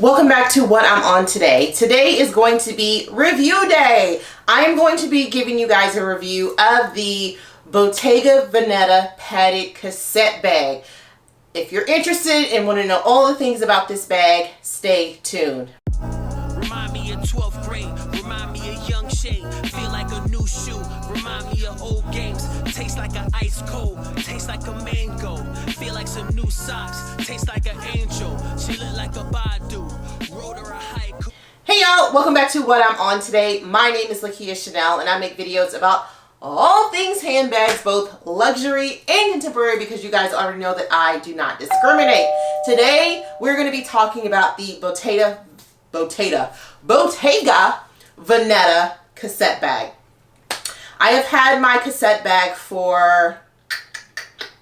Welcome back to What I'm On Today. Today is going to be review day. I am going to be giving you guys a review of the Bottega Veneta Padded Cassette Bag. If you're interested and want to know all the things about this bag, stay tuned. Remind me of 12th grade, remind me of young shade, feel like a new shoe, remind me of old games, taste like an ice cold, taste like a mango, feel like some new socks, taste like an angel, she look like a Badu, wrote her a haiku. Hey y'all, welcome back to What I'm On Today. My name is Lakia Chanel and I make videos about all things handbags, both luxury and contemporary, because you guys already know that I do not discriminate. Today, we're going to be talking about the Bottega Veneta cassette bag. I have had my cassette bag for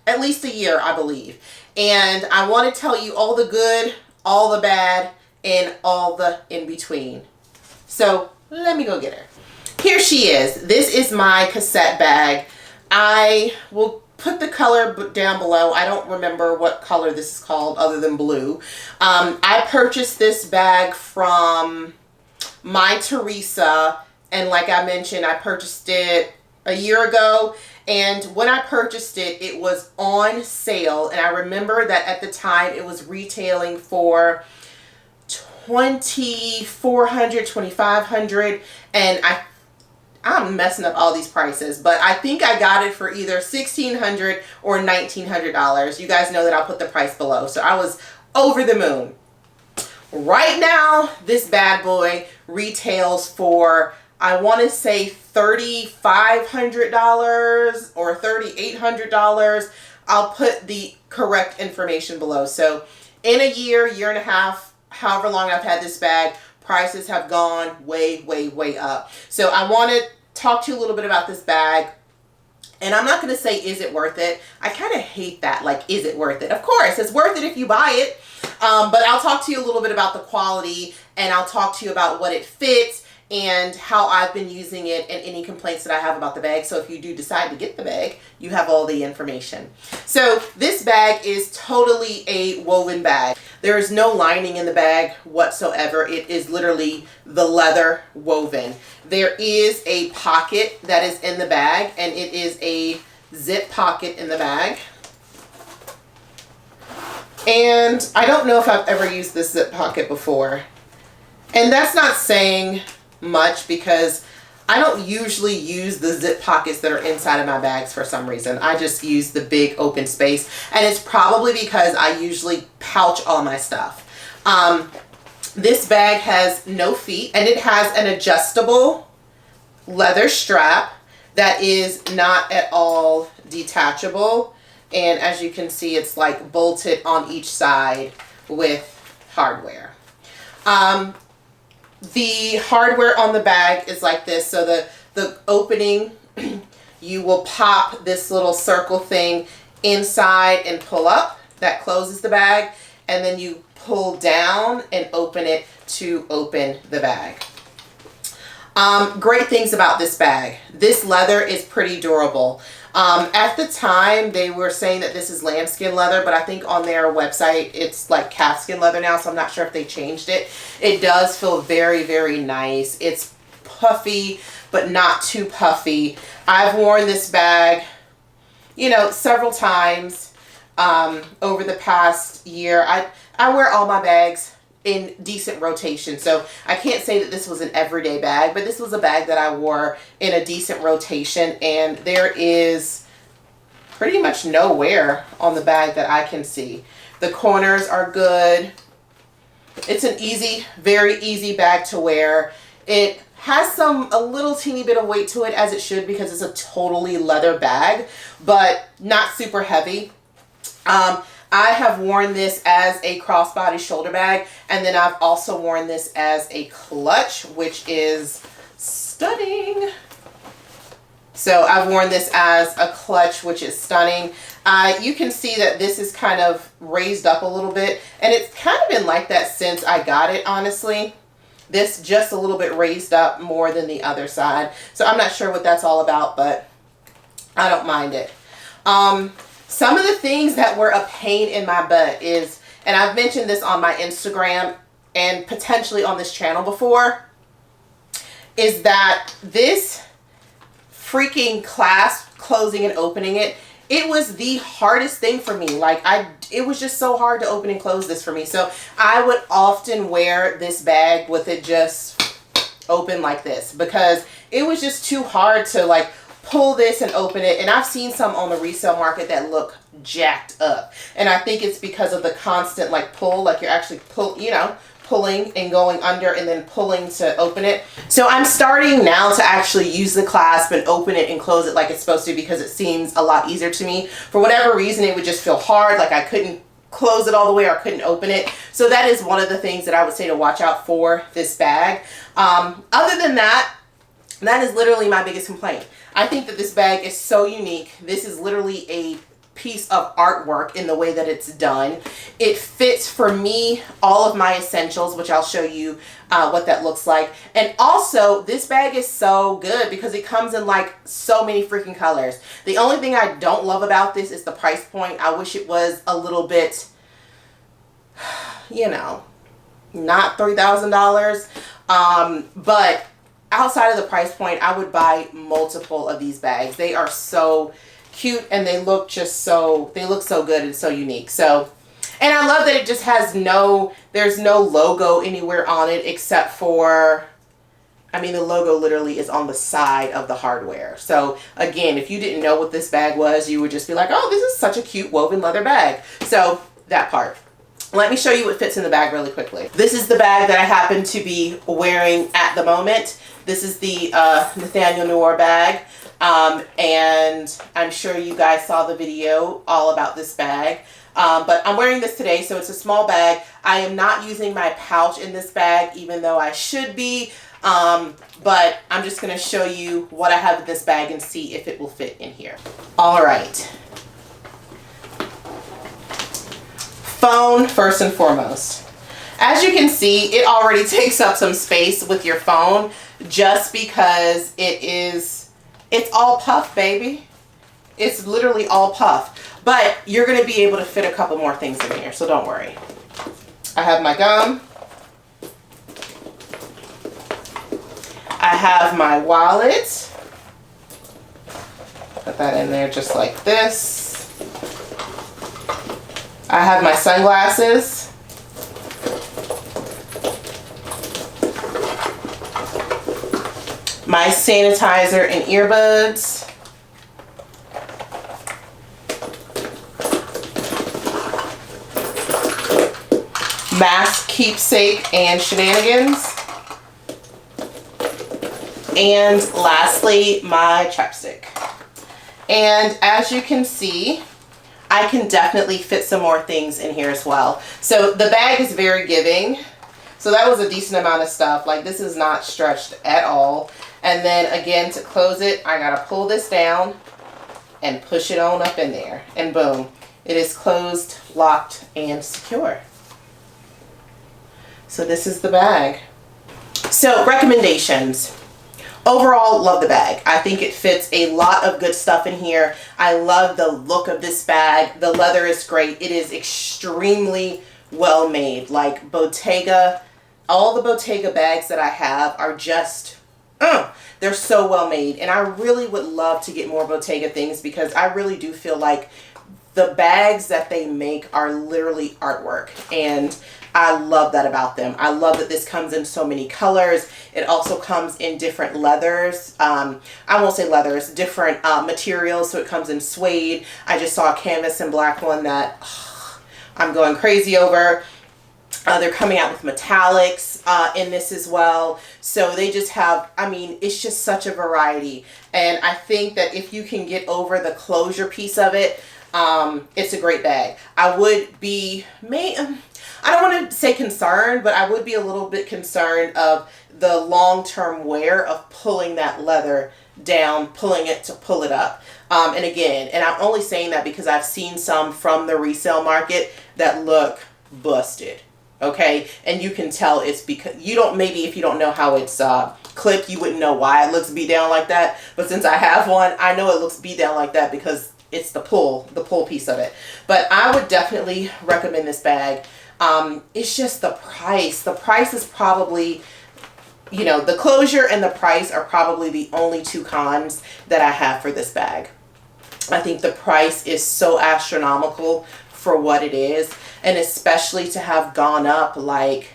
at least a year, I believe. And I want to tell you all the good, all the bad, and all the in between. So let me go get her. Here she is. This is my cassette bag. I will put the color down below. I don't remember what color this is called other than blue. I purchased this bag from My Teresa, and like I mentioned, I purchased it a year ago, and when I purchased it, it was on sale, and I remember that at the time it was retailing for $2,400, $2,500, and I'm messing up all these prices, but I think I got it for either $1,600 or $1,900. You guys know that I'll put the price below. So I was over the moon. Right now, this bad boy retails for, I want to say $3,500 or $3,800. I'll put the correct information below. So in a year, year and a half, however long I've had this bag, prices have gone way, way, way up. So I want to talk to you a little bit about this bag. And I'm not going to say, is it worth it? I kind of hate that. Like, is it worth it? Of course, it's worth it if you buy it. But I'll talk to you a little bit about the quality, and I'll talk to you about what it fits and how I've been using it and any complaints that I have about the bag. So if you do decide to get the bag, you have all the information. So this bag is totally a woven bag. There is no lining in the bag whatsoever. It is literally the leather woven. There is a pocket that is in the bag, and it is a zip pocket in the bag. And I don't know if I've ever used this zip pocket before. And that's not saying much because I don't usually use the zip pockets that are inside of my bags for some reason. I just use the big open space, and it's probably because I usually pouch all my stuff. This bag has no feet, and it has an adjustable leather strap that is not at all detachable, and as you can see, it's like bolted on each side with hardware. The hardware on the bag is like this. So the opening, you will pop this little circle thing inside and pull up. That closes the bag. And then you pull down and open it to open the bag. Great things about this bag. This leather is pretty durable. At the time, they were saying that this is lambskin leather, but I think on their website, it's like calfskin leather now, so I'm not sure if they changed it. It does feel very, very nice. It's puffy, but not too puffy. I've worn this bag, you know, several times over the past year. I wear all my bags in decent rotation, so I can't say that this was an everyday bag, but this was a bag that I wore in a decent rotation, and there is pretty much no wear on the bag that I can see. The corners are good. It's an easy, very easy bag to wear. It has a little teeny bit of weight to it, as it should, because it's a totally leather bag, but not super heavy. I have worn this as a crossbody shoulder bag, and then I've also worn this as a clutch, which is stunning. So I've worn this as a clutch, which is stunning. You can see that this is kind of raised up a little bit, and it's kind of been like that since I got it, honestly. This just a little bit raised up more than the other side. So I'm not sure what that's all about, but I don't mind it. Some of the things that were a pain in my butt is, and I've mentioned this on my Instagram and potentially on this channel before, is that this freaking clasp, closing and opening it, it was the hardest thing for me. Like it was just so hard to open and close this for me. So I would often wear this bag with it just open like this, because it was just too hard to like pull this and open it. And I've seen some on the resale market that look jacked up, and I think it's because of the constant like pull, like you're actually pulling and going under and then pulling to open it. So I'm starting now to actually use the clasp and open it and close it like it's supposed to, because it seems a lot easier to me. For whatever reason, it would just feel hard, like I couldn't close it all the way or I couldn't open it. So that is one of the things that I would say to watch out for this bag. Other than that, that is literally my biggest complaint. I think that this bag is so unique. This is literally a piece of artwork in the way that it's done. It fits for me all of my essentials, which I'll show you what that looks like. And also this bag is so good because it comes in like so many freaking colors. The only thing I don't love about this is the price point. I wish it was a little bit, you know, not $3,000. But outside of the price point, I would buy multiple of these bags. They are so cute and they look just so, they look so good and so unique. So, and I love that it just has there's no logo anywhere on it except for, I mean, the logo literally is on the side of the hardware. So again, if you didn't know what this bag was, you would just be like, oh, this is such a cute woven leather bag. So that part. Let me show you what fits in the bag really quickly. This is the bag that I happen to be wearing at the moment. This is the Nathaniel Noir bag. And I'm sure you guys saw the video all about this bag. But I'm wearing this today, so it's a small bag. I am not using my pouch in this bag, even though I should be. But I'm just going to show you what I have in this bag and see if it will fit in here. All right. Phone first and foremost. As you can see, it already takes up some space with your phone just because it's all puff, baby. It's literally all puff. But you're going to be able to fit a couple more things in here, so don't worry. I have my gum. I have my wallet. Put that in there just like this. I have my sunglasses. My sanitizer and earbuds. Mask, keepsake, and shenanigans. And lastly, my chapstick. And as you can see, I can definitely fit some more things in here as well. So the bag is very giving. So that was a decent amount of stuff. Like, this is not stretched at all. And then again, to close it, I gotta pull this down and push it on up in there. And boom, it is closed, locked, and secure. So this is the bag. So recommendations. Overall, love the bag. I think it fits a lot of good stuff in here. I love the look of this bag. The leather is great. It is extremely well made. Like Bottega, all the Bottega bags that I have are just, they're so well made. And I really would love to get more Bottega things because I really do feel like the bags that they make are literally artwork. And I love that about them. I love that this comes in so many colors. It also comes in different leathers. I won't say leathers, different materials. So it comes in suede. I just saw a canvas and black one that I'm going crazy over. They're coming out with metallics in this as well. So they just have, I mean, it's just such a variety. And I think that if you can get over the closure piece of it, it's a great bag. I would be, I don't want to say concerned, but I would be a little bit concerned of the long-term wear of pulling that leather down, pulling it to pull it up. And again, and I'm only saying that because I've seen some from the resale market that look busted. Okay. And you can tell it's because you don't, maybe if you don't know how it's clipped, you wouldn't know why it looks beat down like that. But since I have one, I know it looks beat down like that because it's the pull piece of it. But I would definitely recommend this bag. It's just the price. The price is probably, you know, the closure and the price are probably the only two cons that I have for this bag. I think the price is so astronomical for what it is, and especially to have gone up like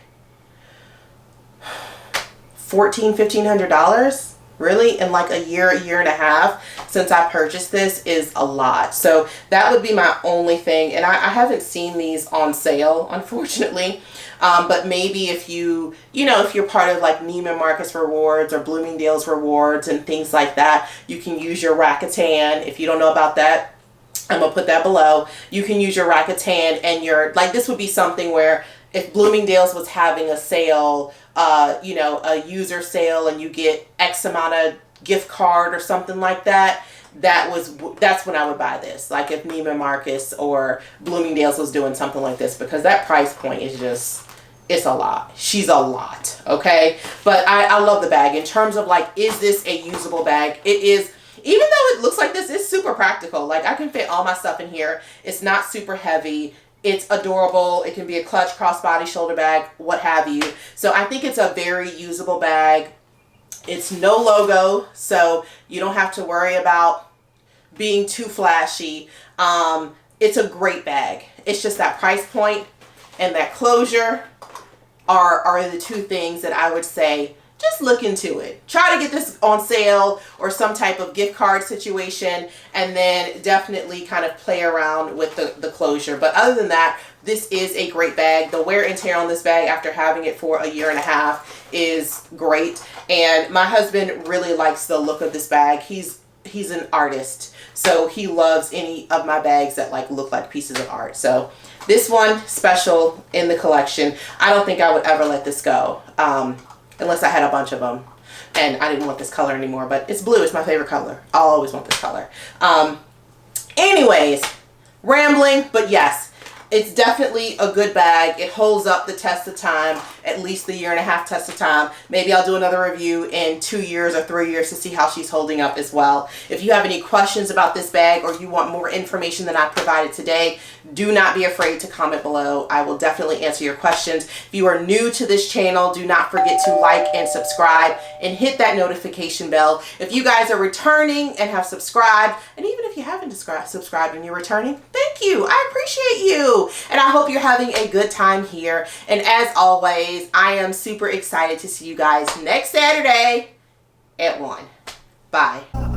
$1,400-$1,500 really in like a year and a half since I purchased this is a lot. So that would be my only thing, and I haven't seen these on sale, unfortunately. But maybe if you know, if you're part of like Neiman Marcus rewards or Bloomingdale's rewards and things like that, you can use your Rakuten. If you don't know about that, I'm gonna put that below. You can use your Rakuten, and your, like, this would be something where if Bloomingdale's was having a sale, you know, a user sale, and you get X amount of gift card or something like that, that's when I would buy this. Like if Neiman Marcus or Bloomingdale's was doing something like this, because that price point is just, it's a lot. She's a lot, okay? But I love the bag. In terms of like, is this a usable bag? It is. Even though it looks like this, it's super practical. Like I can fit all my stuff in here. It's not super heavy. It's adorable. It can be a clutch, crossbody, shoulder bag, what have you. So I think it's a very usable bag. It's no logo, so you don't have to worry about being too flashy. It's a great bag. It's just that price point and that closure are the two things that I would say, just look into it. Try to get this on sale or some type of gift card situation, and then definitely kind of play around with the closure. But other than that, this is a great bag. The wear and tear on this bag after having it for a year and a half is great. And my husband really likes the look of this bag. He's an artist, so he loves any of my bags that like look like pieces of art. So this one, special in the collection. I don't think I would ever let this go. Unless I had a bunch of them and I didn't want this color anymore, but it's blue. It's my favorite color. I'll always want this color. Anyways, rambling, but yes, it's definitely a good bag. It holds up the test of time, at least the year and a half test of time. Maybe I'll do another review in 2 years or 3 years to see how she's holding up as well. If you have any questions about this bag or you want more information than I provided today, do not be afraid to comment below. I will definitely answer your questions. If you are new to this channel, do not forget to like and subscribe and hit that notification bell. If you guys are returning and have subscribed, and even if you haven't subscribed and you're returning, thank you. I appreciate you. And I hope you're having a good time here. And as always, I am super excited to see you guys next Saturday at 1. Bye.